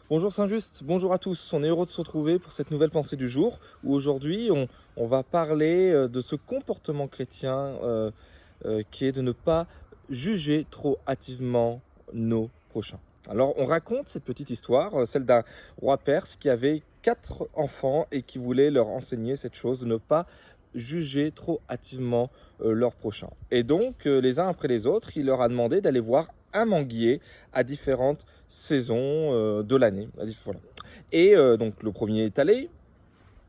Bonjour Saint-Just, bonjour à tous. On est heureux de se retrouver pour cette nouvelle pensée du jour où aujourd'hui on va parler de ce comportement chrétien qui est de ne pas juger trop hâtivement nos prochains. Alors on raconte cette petite histoire, celle d'un roi perse qui avait 4 enfants et qui voulait leur enseigner cette chose de ne pas juger trop hâtivement leurs prochains. Et donc les uns après les autres, il leur a demandé d'aller voir un manguier à différentes saisons de l'année. Voilà. Et donc le premier est allé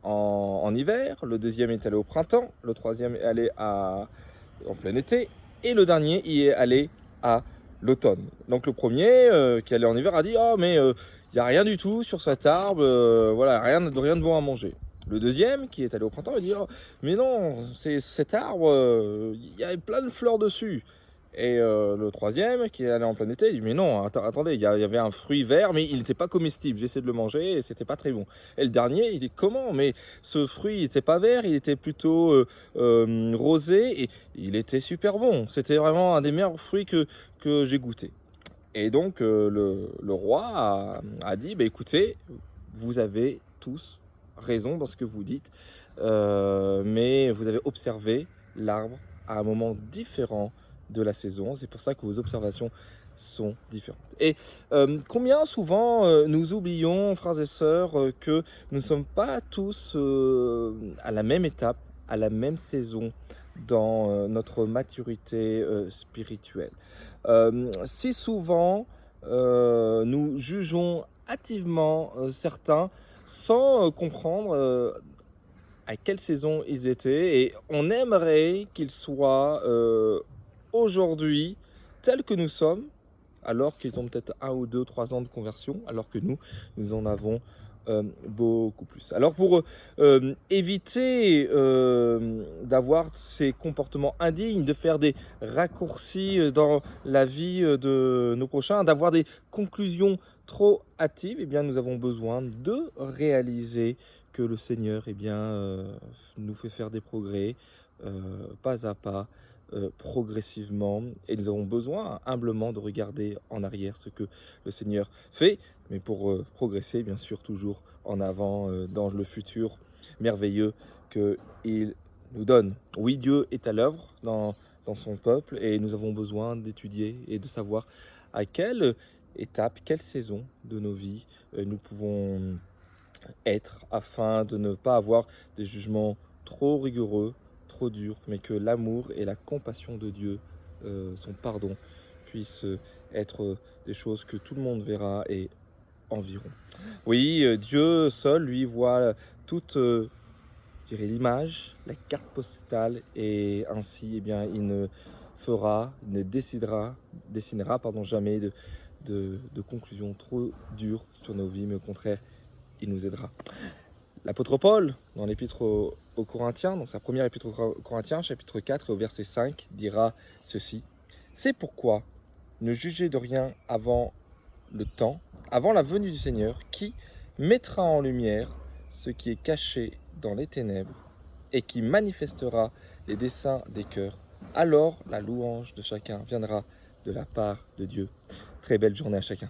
en hiver, le deuxième est allé au printemps, le troisième est allé en plein été, et le dernier y est allé à l'automne. Donc le premier qui allait en hiver a dit « Oh mais il n'y a rien du tout sur cet arbre, voilà, rien de bon à manger ». Le deuxième qui est allé au printemps a dit « Oh mais non, c'est cet arbre, il y a plein de fleurs dessus ». Et le troisième, qui est allé en plein été, il dit « Mais non, attendez, il y avait un fruit vert, mais il n'était pas comestible. J'ai essayé de le manger et c'était pas très bon. » Et le dernier, il dit « Comment? Mais ce fruit, il n'était pas vert, il était plutôt rosé et il était super bon. C'était vraiment un des meilleurs fruits que j'ai goûté. » Et donc le roi a dit « Écoutez, vous avez tous raison dans ce que vous dites, mais vous avez observé l'arbre à un moment différent de la saison. C'est pour ça que vos observations sont différentes. » Et combien souvent nous oublions, frères et sœurs, que nous ne sommes pas tous à la même étape, à la même saison dans notre maturité spirituelle. Si souvent nous jugeons hâtivement certains sans comprendre à quelle saison ils étaient et on aimerait qu'ils soient aujourd'hui tels que nous sommes, alors qu'ils ont peut-être 1 ou 2, 3 ans de conversion, alors que nous en avons beaucoup plus. Alors pour éviter d'avoir ces comportements indignes, de faire des raccourcis dans la vie de nos prochains, d'avoir des conclusions trop hâtives, eh bien nous avons besoin de réaliser que le Seigneur nous fait faire des progrès pas à pas, progressivement, et nous avons besoin humblement de regarder en arrière ce que le Seigneur fait, mais pour progresser bien sûr toujours en avant dans le futur merveilleux qu'il nous donne. Oui, Dieu est à l'œuvre dans son peuple et nous avons besoin d'étudier et de savoir à quelle étape, quelle saison de nos vies nous pouvons être afin de ne pas avoir des jugements trop rigoureux, trop durs, mais que l'amour et la compassion de Dieu, son pardon, puissent être des choses que tout le monde verra et environ. Oui, Dieu seul, lui, voit toute je dirais, l'image, la carte postale, et ainsi, eh bien, il ne dessinera jamais de conclusions trop dures sur nos vies, mais au contraire, il nous aidera. L'apôtre Paul, dans l'épître aux Corinthiens, dans sa première épître aux Corinthiens, chapitre 4, au verset 5, dira ceci: « C'est pourquoi ne jugez de rien avant le temps, avant la venue du Seigneur, qui mettra en lumière ce qui est caché dans les ténèbres et qui manifestera les desseins des cœurs. Alors la louange de chacun viendra de la part de Dieu. » Très belle journée à chacun.